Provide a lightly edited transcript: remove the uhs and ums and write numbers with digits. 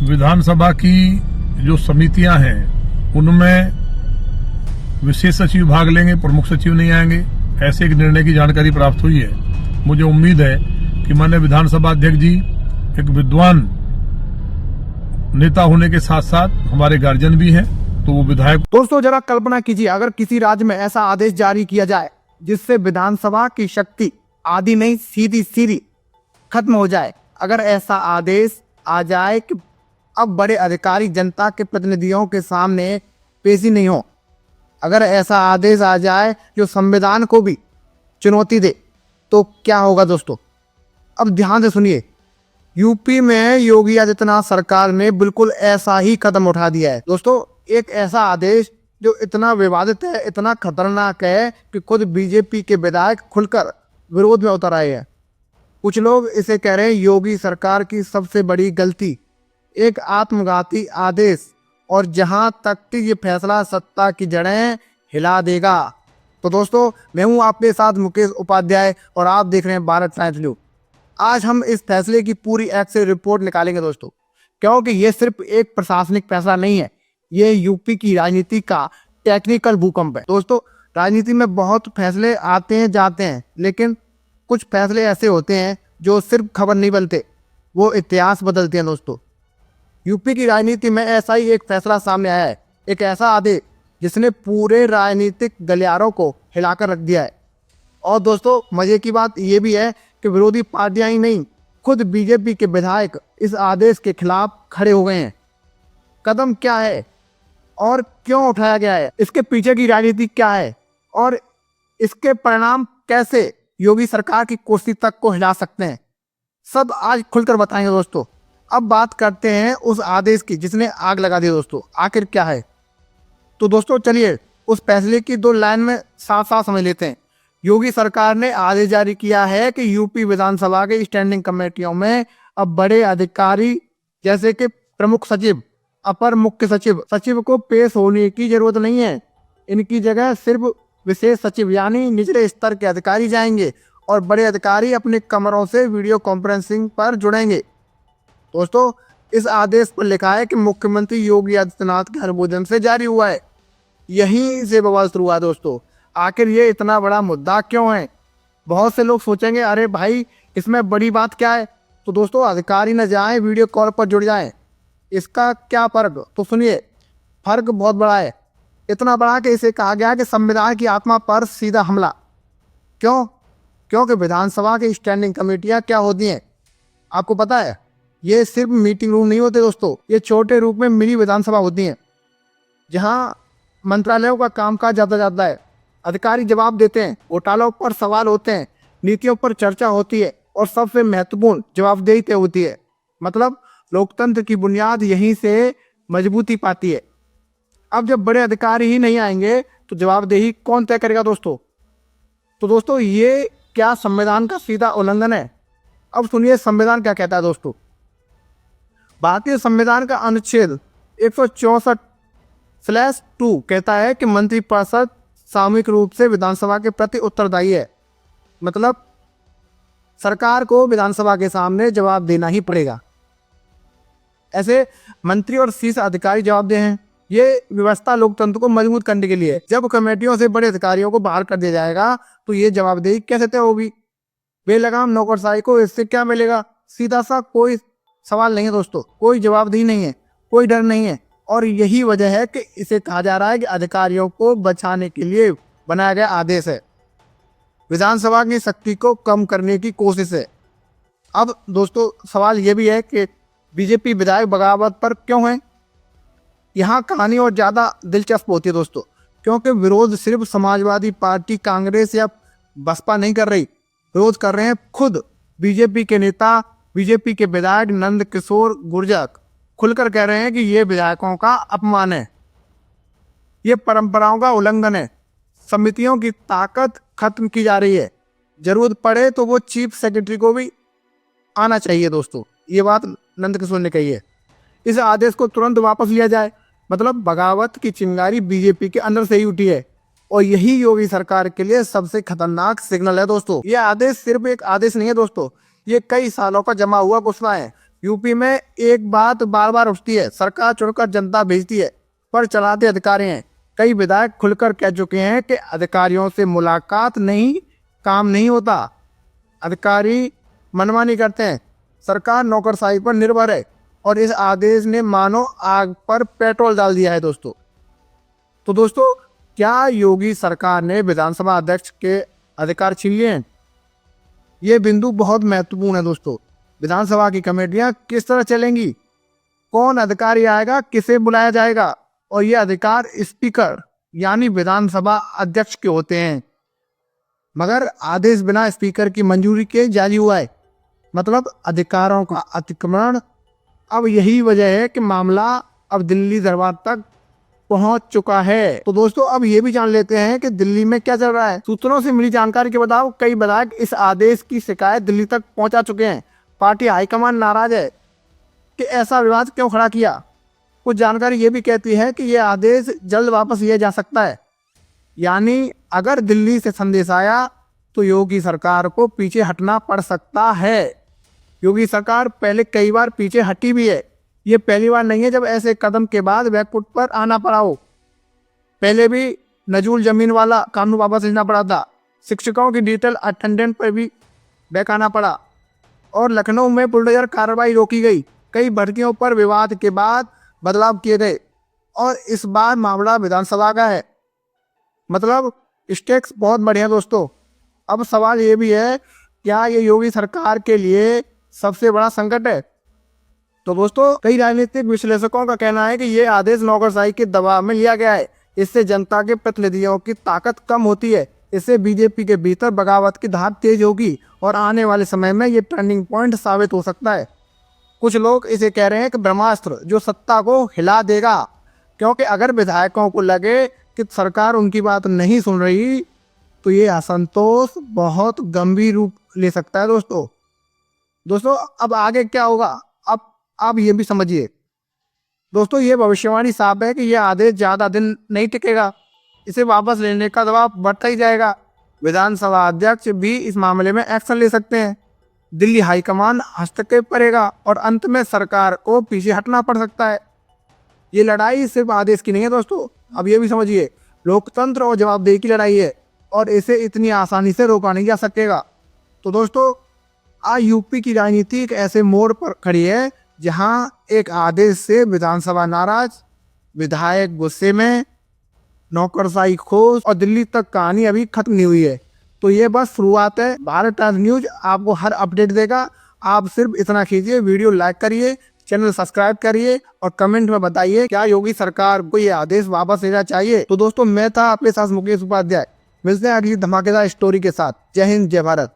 विधानसभा की जो समितियां हैं उनमें विशेष सचिव भाग लेंगे, प्रमुख सचिव नहीं आएंगे, ऐसे एक निर्णय की जानकारी प्राप्त हुई है। मुझे उम्मीद है कि माननीय विधानसभा अध्यक्ष जी एक विद्वान नेता होने के साथ साथ हमारे गार्जियन भी हैं, तो वो विधायक। दोस्तों जरा कल्पना कीजिए, अगर किसी राज्य में ऐसा आदेश जारी किया जाए जिससे विधानसभा की शक्ति आधी नहीं सीधी सीधी खत्म हो जाए। अगर ऐसा आदेश आ जाए कि अब बड़े अधिकारी जनता के प्रतिनिधियों के सामने पेशी नहीं हो, अगर ऐसा आदेश आ जाए जो संविधान को भी चुनौती दे, तो क्या होगा दोस्तों? अब ध्यान से सुनिए, यूपी में योगी आदित्यनाथ सरकार ने बिल्कुल ऐसा ही कदम उठा दिया है दोस्तों। एक ऐसा आदेश जो इतना विवादित है, इतना खतरनाक है कि खुद बीजेपी के विधायक खुलकर विरोध में उतर आए हैं। कुछ लोग इसे कह रहे हैं योगी सरकार की सबसे बड़ी गलती, एक आत्मघाती आदेश, और जहां तक कि ये फैसला सत्ता की जड़ें हिला देगा। तो दोस्तों मैं हूं आपके साथ मुकेश उपाध्याय और आप देख रहे हैं भारत टाइम्स न्यूज। आज हम इस फैसले की पूरी एक्शन रिपोर्ट निकालेंगे दोस्तों, क्योंकि ये सिर्फ एक प्रशासनिक फैसला नहीं है, ये यूपी की राजनीति का टेक्निकल भूकंप है। दोस्तों राजनीति में बहुत फैसले आते हैं जाते हैं, लेकिन कुछ फैसले ऐसे होते हैं जो सिर्फ खबर नहीं बदलते, वो इतिहास बदलते हैं दोस्तों। यूपी की राजनीति में ऐसा ही एक फैसला सामने आया है, एक ऐसा आदेश जिसने पूरे राजनीतिक गलियारों को हिलाकर रख दिया है। और दोस्तों मजे की बात यह भी है कि विरोधी पार्टियां ही नहीं, खुद बीजेपी के विधायक इस आदेश के खिलाफ खड़े हो गए हैं। कदम क्या है और क्यों उठाया गया है, इसके पीछे की राजनीति क्या है और इसके परिणाम कैसे योगी सरकार की कुर्सी तक को हिला सकते हैं, सब आज खुलकर बताएंगे दोस्तों। अब बात करते हैं उस आदेश की जिसने आग लगा दी दोस्तों, आखिर क्या है। तो दोस्तों चलिए उस फैसले की दो लाइन में साफ साफ समझ लेते हैं। योगी सरकार ने आदेश जारी किया है कि यूपी विधानसभा के स्टैंडिंग कमेटियों में अब बड़े अधिकारी जैसे कि प्रमुख सचिव, अपर मुख्य सचिव, सचिव को पेश होने की जरूरत नहीं है। इनकी जगह सिर्फ विशेष सचिव यानी निचले स्तर के अधिकारी जाएंगे और बड़े अधिकारी अपने कमरों से वीडियो कॉन्फ्रेंसिंग पर जुड़ेंगे। दोस्तों इस आदेश पर लिखा है कि मुख्यमंत्री योगी आदित्यनाथ के अनुमोदन से जारी हुआ है। यहीं से बवाल शुरू हुआ दोस्तों। आखिर ये इतना बड़ा मुद्दा क्यों है? बहुत से लोग सोचेंगे अरे भाई इसमें बड़ी बात क्या है। तो दोस्तों अधिकारी न जाएं, वीडियो कॉल पर जुड़ जाएं, इसका क्या फर्क? तो सुनिए, फर्क बहुत बड़ा है, इतना बड़ा कि इसे कहा गया कि संविधान की आत्मा पर सीधा हमला। क्यों? क्योंकि विधानसभा की स्टैंडिंग कमेटियां क्या होती हैं आपको पता है? ये सिर्फ मीटिंग रूम नहीं होते दोस्तों, ये छोटे रूप में मिनी विधानसभा होती हैं, जहाँ मंत्रालयों का कामकाज जाता है, अधिकारी जवाब देते हैं, घोटालों पर सवाल होते हैं, नीतियों पर चर्चा होती है और सबसे महत्वपूर्ण जवाबदेही तय होती है। मतलब लोकतंत्र की बुनियाद यहीं से मजबूती पाती है। अब जब बड़े अधिकारी ही नहीं आएंगे तो जवाबदेही कौन तय करेगा दोस्तों? तो दोस्तों ये क्या संविधान का सीधा उल्लंघन है? अब सुनिए संविधान क्या कहता है दोस्तों। भारतीय संविधान का अनुच्छेद 164/2 कहता है कि मंत्रिपरिषद सामूहिक रूप से विधानसभा के प्रति उत्तरदायी है। मतलब सरकार को विधानसभा के सामने जवाब देना ही पड़ेगा। ऐसे मंत्री और शीर्ष अधिकारी जवाबदेह हैं। ये व्यवस्था लोकतंत्र को मजबूत करने के लिए है। जब कमेटियों से बड़े अधिकारियों को बाहर कर दिया जाएगा तो ये जवाबदेही कैसे तय होगी? बेलगाम नौकरशाही को इससे क्या मिलेगा? सीधा सा कोई सवाल नहीं है दोस्तों, कोई जवाबदेही नहीं है, कोई डर नहीं है। और यही वजह है कि इसे कहा जा रहा है कि अधिकारियों को बचाने के लिए बनाया गया आदेश है, विधानसभा की शक्ति को कम करने की कोशिश है। अब दोस्तों सवाल ये भी है कि बीजेपी विधायक बगावत पर क्यों है? यहाँ कहानी और ज़्यादा दिलचस्प होती है दोस्तों, क्योंकि विरोध सिर्फ समाजवादी पार्टी, कांग्रेस या बसपा नहीं कर रही, विरोध कर रहे हैं खुद बीजेपी के नेता, बीजेपी के विधायक नंद किशोर गुर्जर खुलकर कह रहे हैं कि ये विधायकों का अपमान है, ये परंपराओं का उल्लंघन है, समितियों की ताकत खत्म की जा रही है, जरूरत पड़े तो वो चीफ सेक्रेटरी को भी आना चाहिए दोस्तों। ये बात नंद किशोर ने कही है। इस आदेश को तुरंत वापस लिया जाए। मतलब बगावत की चिंगारी बीजेपी के अंदर से ही उठी है और यही योगी सरकार के लिए सबसे खतरनाक सिग्नल है दोस्तों। यह आदेश सिर्फ एक आदेश नहीं है दोस्तों, ये कई सालों का जमा हुआ गुस्सा है। यूपी में एक बात बार बार उठती है, सरकार चुनकर जनता भेजती है पर चलाते अधिकारी हैं। कई विधायक खुलकर कह चुके हैं कि अधिकारियों से मुलाकात नहीं, काम नहीं होता, अधिकारी मनमानी करते हैं, सरकार नौकरशाही पर निर्भर है और इस आदेश ने मानो आग पर पेट्रोल डाल दिया है दोस्तों। तो दोस्तों, क्या योगी सरकार ने विधानसभा अध्यक्ष के अधिकार छीन लिए हैं? ये बिंदु बहुत महत्वपूर्ण है दोस्तों। विधानसभा की कमेटियां किस तरह चलेंगी, कौन अधिकारी आएगा, किसे बुलाया जाएगा, और ये अधिकार स्पीकर यानी विधानसभा अध्यक्ष के होते हैं। मगर आदेश बिना स्पीकर की मंजूरी के जारी हुआ है, मतलब अधिकारों का अतिक्रमण। अब यही वजह है कि मामला अब दिल्ली दरबार तक पहुंच चुका है। तो दोस्तों, अब ये भी जान लेते हैं कि दिल्ली में क्या चल रहा है। सूत्रों से मिली जानकारी के मुताबिक कई विधायक इस आदेश की शिकायत दिल्ली तक पहुंचा चुके हैं। पार्टी हाईकमान नाराज है कि ऐसा विवाद क्यों खड़ा किया। कुछ जानकारी ये भी कहती है कि यह आदेश जल्द वापस लिया जा सकता है, यानी अगर दिल्ली से संदेश आया तो योगी सरकार को पीछे हटना पड़ सकता है। योगी सरकार पहले कई बार पीछे हटी भी है, ये पहली बार नहीं है जब ऐसे कदम के बाद बैकफुट पर आना पड़ा हो। पहले भी नजूल जमीन वाला कानून वापस लेना पड़ा था, शिक्षकों की डिजिटल अटेंडेंस पर भी बैक आना पड़ा, और लखनऊ में बुलडोजर कार्रवाई रोकी गई। कई भर्तियों पर विवाद के बाद बदलाव किए गए और इस बार मामला विधानसभा का है। मतलब स्टेक्स बहुत बढ़िया दोस्तों। अब सवाल ये भी है, क्या ये योगी सरकार के लिए सबसे बड़ा संकट है? तो दोस्तों, कई राजनीतिक विश्लेषकों का कहना है कि ये आदेश नौकरशाही के दबाव में लिया गया है। इससे जनता के प्रतिनिधियों की ताकत कम होती है। इससे बीजेपी के भीतर बगावत की धार तेज होगी और आने वाले समय में ये टर्निंग पॉइंट साबित हो सकता है। कुछ लोग इसे कह रहे हैं कि ब्रह्मास्त्र जो सत्ता को हिला देगा, क्योंकि अगर विधायकों को लगे कि सरकार उनकी बात नहीं सुन रही तो ये असंतोष बहुत गंभीर रूप ले सकता है दोस्तों। अब आगे क्या होगा, अब आप ये भी समझिए दोस्तों। ये भविष्यवाणी साफ है कि यह आदेश ज़्यादा दिन नहीं टिकेगा, इसे वापस लेने का दबाव बढ़ता ही जाएगा। विधानसभा अध्यक्ष भी इस मामले में एक्शन ले सकते हैं, दिल्ली हाईकमान हस्तक्षेप करेगा और अंत में सरकार को पीछे हटना पड़ सकता है। ये लड़ाई सिर्फ आदेश की नहीं है दोस्तों, अब ये भी समझिए, लोकतंत्र और जवाबदेही की लड़ाई है और इसे इतनी आसानी से रोका नहीं जा सकेगा। तो दोस्तों, आज यूपी की राजनीति एक ऐसे मोड़ पर खड़ी है जहां एक आदेश से विधानसभा नाराज, विधायक गुस्से में, नौकरशाही खोज और दिल्ली तक कहानी अभी खत्म नहीं हुई है। तो ये बस शुरुआत है। भारत टाइम्स न्यूज आपको हर अपडेट देगा। आप सिर्फ इतना कीजिए, वीडियो लाइक करिए, चैनल सब्सक्राइब करिए और कमेंट में बताइए क्या योगी सरकार को ये आदेश वापस लेना चाहिए। तो दोस्तों, मैं था आपके साथ मुकेश उपाध्याय। मिलते हैं अगली धमाकेदार स्टोरी के साथ। जय हिंद, जय भारत।